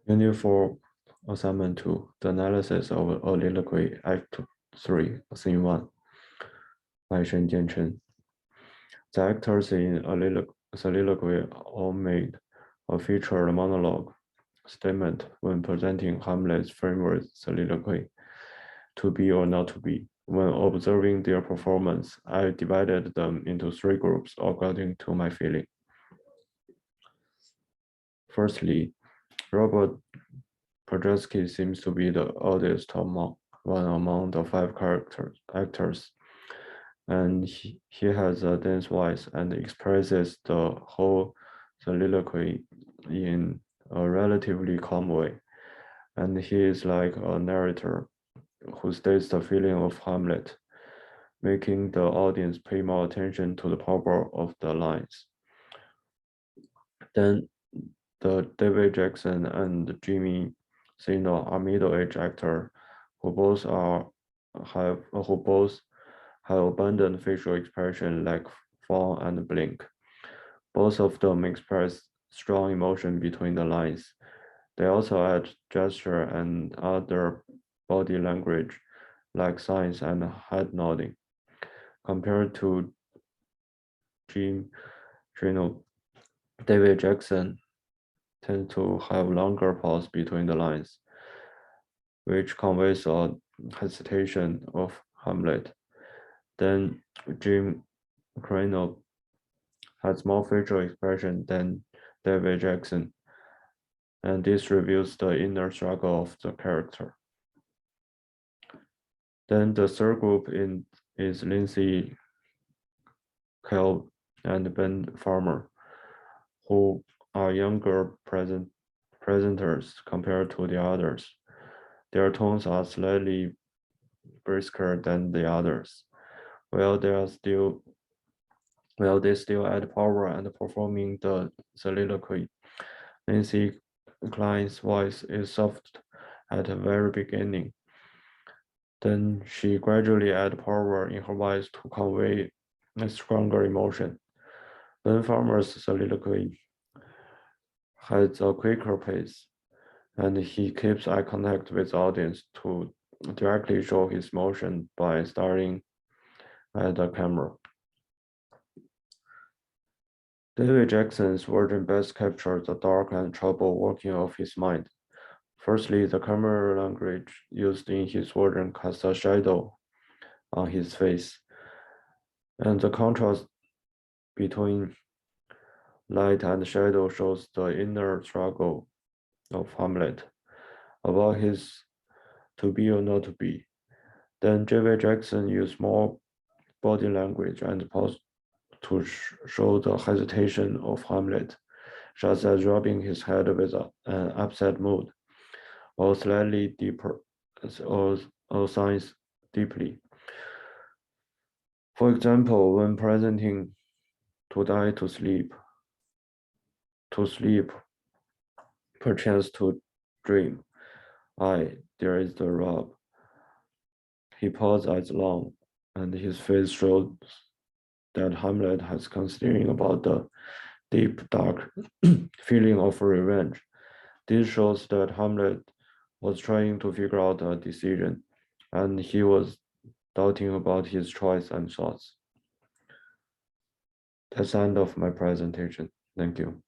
Unit 4, Assignment 2, the analysis of Soliloquy, Act 3, Scene 1, by Shen Jianchen. The actors in Soliloquy all made a featured monologue statement when presenting Hamlet's framework soliloquy, to be or not to be. When observing their performance, I divided them into 3 groups according to my feeling. Firstly, Robert Podolsky seems to be the oddest one among the 5 actors, and he has a dense voice and expresses the whole soliloquy in a relatively calm way, and he is like a narrator who states the feeling of Hamlet, making the audience pay more attention to the power of the lines. Then the David Jackson and Jimmy Sino are middle-aged actors who both have abundant facial expression like fawn and blink. Both of them express strong emotion between the lines. They also add gesture and other body language like signs and head nodding. Compared to Jim Trino, David Jackson tends to have longer pause between the lines, which conveys a hesitation of Hamlet. Then Jim Crano has more facial expression than David Jackson, and this reveals the inner struggle of the character. Then the third group is Lindsay Kell and Ben Farmer, who are younger presenters compared to the others. Their tones are slightly brisker than the others, while they still add power and performing the soliloquy. Nancy Klein's voice is soft at the very beginning. Then she gradually adds power in her voice to convey a stronger emotion. Ben Farmer's soliloquy has a quicker pace, and he keeps eye contact with the audience to directly show his emotion by staring at the camera. David Jackson's version best captures the dark and troubled working of his mind. Firstly, the camera language used in his version casts a shadow on his face, and the contrast between light and shadow shows the inner struggle of Hamlet about his to be or not to be. Then David Jackson used more body language and pose to show the hesitation of Hamlet, such as rubbing his head with an upset mood, or slightly deeper, or sighs deeply. For example, when presenting to die to sleep, perchance to dream, there is the rub. He paused as long, and his face shows that Hamlet has considering about the deep, dark feeling of revenge. This shows that Hamlet was trying to figure out a decision, and he was doubting about his choice and thoughts. That's the end of my presentation. Thank you.